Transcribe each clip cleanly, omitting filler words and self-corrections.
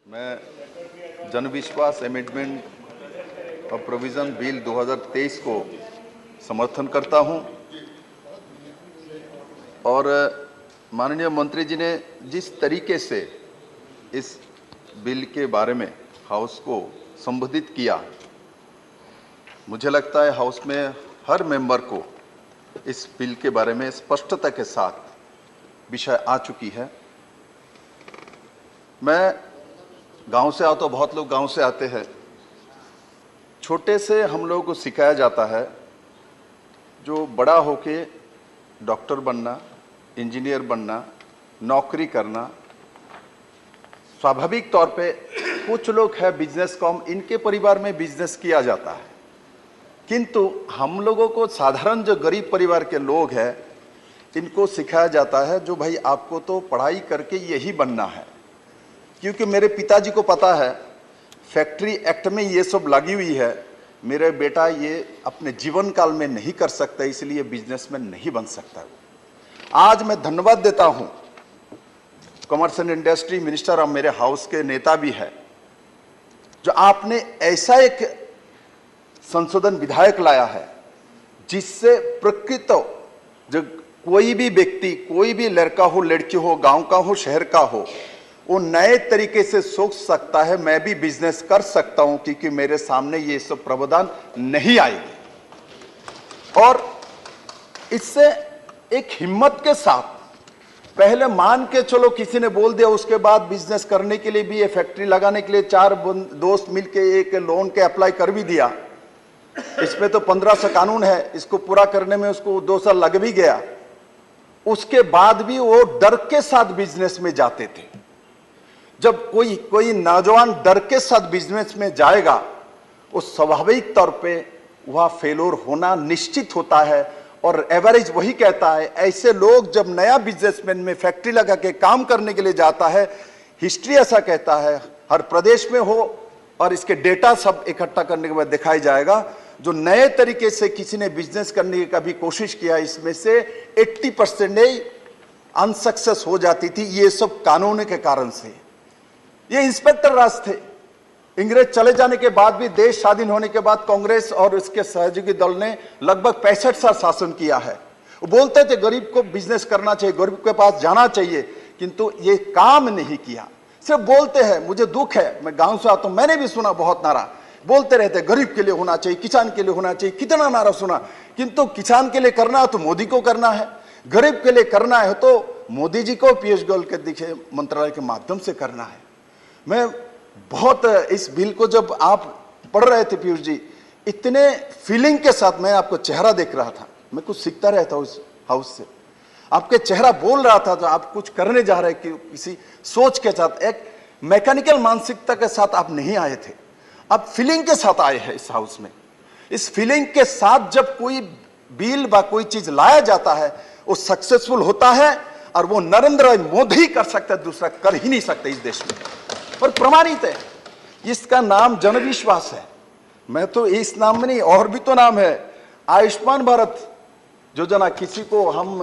मैं जनविश्वास अमेंडमेंट और provision bill 2023 को समर्थन करता हूं और माननीय मंत्री जी ने जिस तरीके से इस बिल के बारे में हाउस को संबोधित किया, मुझे लगता है हाउस में हर मेंबर को इस बिल के बारे में स्पष्टता के साथ विषय आ चुकी है। मैं गांव से आता हूं, बहुत लोग गांव से आते हैं। छोटे से हम लोगों को सिखाया जाता है जो बड़ा होके डॉक्टर बनना, इंजीनियर बनना, नौकरी करना। स्वाभाविक तौर पे कुछ लोग हैं बिजनेस कॉम, इनके परिवार में बिजनेस किया जाता है, किंतु हम लोगों को साधारण जो गरीब परिवार के लोग हैं इनको सिखाया जाता है जो भाई आपको तो पढ़ाई करके यही बनना है। क्योंकि मेरे पिताजी को पता है फैक्ट्री एक्ट में ये सब लगी हुई है, मेरे बेटा ये अपने जीवन काल में नहीं कर सकता, इसलिए बिजनेसमैन नहीं बन सकता। आज मैं धन्यवाद देता हूं कॉमर्स एंड इंडस्ट्री मिनिस्टर और मेरे हाउस के नेता भी है जो आपने ऐसा एक संशोधन विधायक लाया है जिससे प्रकृत जो कोई भी व्यक्ति, कोई भी लड़का हो, लड़की हो, गांव का हो, शहर का हो, वो नए तरीके से सोच सकता है मैं भी बिजनेस कर सकता हूं क्योंकि मेरे सामने ये सब प्रावधान नहीं आएगी। और इससे एक हिम्मत के साथ, पहले मान के चलो किसी ने बोल दिया, उसके बाद बिजनेस करने के लिए भी, ये फैक्ट्री लगाने के लिए 4 दोस्त मिलके एक लोन के अप्लाई कर भी दिया। इसमें तो 1500 कानून है, इसको पूरा करने में उसको 2 साल लग भी गया। उसके बाद भी वो डर के साथ बिजनेस में जाते थे। जब कोई नौजवान डर के साथ बिजनेस में जाएगा, वो स्वाभाविक तौर पे वह फेलोर होना निश्चित होता है। और एवरेज वही कहता है, ऐसे लोग जब नया बिजनेसमैन में फैक्ट्री लगा के काम करने के लिए जाता है, हिस्ट्री ऐसा कहता है, हर प्रदेश में हो और इसके डेटा सब इकट्ठा करने के बाद दिखाई जाएगा, जो नए तरीके से किसी ने बिजनेस करने की कभी कोशिश किया, इसमें से 80% अनसक्सेस हो जाती थी। ये सब कानून के कारण से। ये इंस्पेक्टर राज थे। अंग्रेज चले जाने के बाद भी, देश स्वाधीन होने के बाद कांग्रेस और उसके सहयोगी दल ने लगभग 65 साल शासन किया है। वो बोलते थे गरीब को बिजनेस करना चाहिए, गरीब के पास जाना चाहिए, किंतु ये काम नहीं किया। सिर्फ बोलते हैं। मुझे दुख है, मैं गांव से आता हूं, मैंने भी सुना बहुत नारा बोलते रहते, गरीब के लिए होना चाहिए, किसान के लिए होना चाहिए, कितना नारा सुना। किंतु किसान के लिए करना है तो मोदी को करना है, गरीब के लिए करना है तो मोदी जी को पीयूष गोयल के दिखे मंत्रालय के माध्यम से करना है। मैं बहुत इस बिल को जब आप पढ़ रहे थे पीयूष जी, इतने फीलिंग के साथ मैं आपको चेहरा देख रहा था। मैं कुछ सीखता रहता हूं उस हाउस से। आपके चेहरा बोल रहा था तो आप कुछ करने जा रहे कि किसी सोच के साथ, एक मैकेनिकल मानसिकता के साथ आप नहीं आए थे, आप फीलिंग के साथ आए हैं इस हाउस में। इस फीलिंग के साथ जब कोई बिल व कोई चीज लाया जाता है वो सक्सेसफुल होता है और वो नरेंद्र मोदी कर सकता है, दूसरा कर ही नहीं सकता इस देश में, और प्रमाणित है। इसका नाम जनविश्वास है। मैं तो इस नाम में नहीं, और भी तो नाम है, आयुष्मान भारत योजना। किसी को हम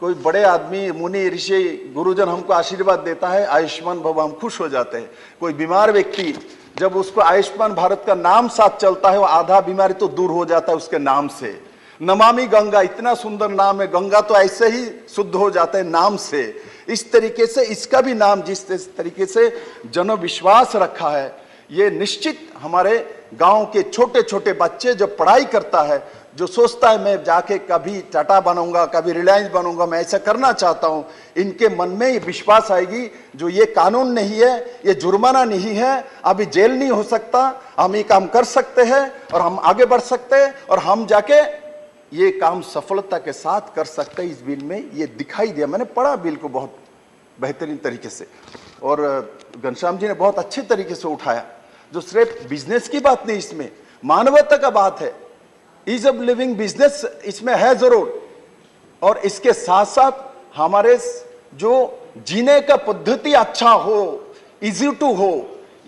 कोई बड़े आदमी, मुनि, ऋषि, गुरुजन हमको आशीर्वाद देता है, आयुष्मान भव, हम खुश हो जाते हैं। कोई बीमार व्यक्ति जब उसको आयुष्मान भारत का नाम साथ चलता है, वो आधा बीमारी तो दूर हो जाता है उसके नाम से। नमामि गंगा, इतना सुंदर नाम है, गंगा तो ऐसे ही शुद्ध हो जाता है नाम से। इस तरीके से इसका भी नाम जिस तरीके से जनविश्वास रखा है, ये निश्चित हमारे गांव के छोटे छोटे बच्चे जो पढ़ाई करता है, जो सोचता है मैं जाके कभी टाटा बनूंगा, कभी रिलायंस बनूंगा, मैं ऐसा करना चाहता हूं, इनके मन में ये विश्वास आएगी जो ये कानून नहीं है, ये जुर्माना नहीं है, अभी जेल नहीं हो सकता, हम ये काम कर सकते हैं और हम आगे बढ़ सकते हैं और हम जाके ये काम सफलता के साथ कर सकते हैं। इस बिल में ये दिखाई दिया। मैंने पढ़ा बिल को बहुत बेहतरीन तरीके से, और घनश्याम जी ने बहुत अच्छे तरीके से उठाया। जो सिर्फ बिजनेस की बात नहीं, इसमें मानवता का बात है, ईज ऑफ लिविंग बिजनेस इसमें है जरूर, और इसके साथ साथ हमारे जो जीने का पद्धति अच्छा हो, इजी टू हो,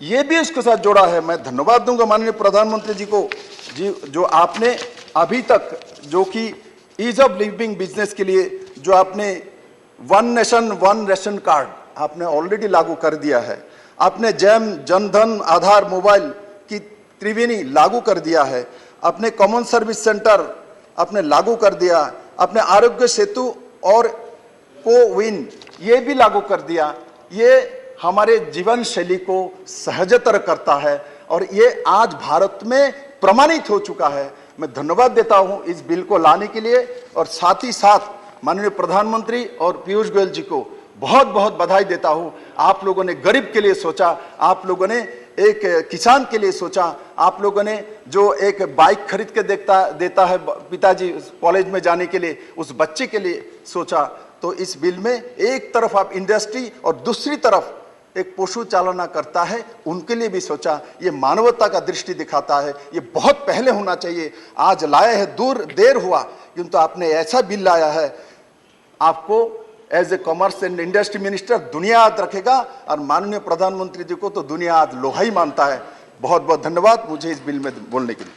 ये भी इसके साथ जोड़ा है। मैं धन्यवाद दूंगा माननीय प्रधानमंत्री जी को, जी जो आपने अभी तक जो कि ईज ऑफ लिविंग बिजनेस के लिए जो आपने 1 नेशन 1 राशन कार्ड आपने ऑलरेडी लागू कर दिया है। आपने जैम जनधन आधार मोबाइल की त्रिवेणी लागू कर दिया है, अपने कॉमन सर्विस सेंटर आपने लागू कर दिया, अपने आरोग्य सेतु और कोविन ये भी लागू कर दिया। ये हमारे जीवन शैली को सहजतर करता है और ये आज भारत में प्रमाणित हो चुका है। मैं धन्यवाद देता हूं इस बिल को लाने के लिए और साथ ही साथ माननीय प्रधानमंत्री और पीयूष गोयल जी को बहुत बहुत बधाई देता हूं। आप लोगों ने गरीब के लिए सोचा, आप लोगों ने एक किसान के लिए सोचा, आप लोगों ने जो एक बाइक खरीद के देता है पिताजी कॉलेज में जाने के लिए, उस बच्चे के लिए सोचा। तो इस बिल में एक तरफ आप इंडस्ट्री और दूसरी तरफ एक पशु चालना करता है उनके लिए भी सोचा। ये मानवता का दृष्टि दिखाता है। ये बहुत पहले होना चाहिए, आज लाया है, देर हुआ, किंतु आपने ऐसा बिल लाया है। आपको as a commerce and industry minister दुनिया याद रखेगा और माननीय प्रधानमंत्री जी को तो दुनिया आज लोहा ही मानता है। बहुत बहुत धन्यवाद मुझे इस बिल में बोलने के लिए।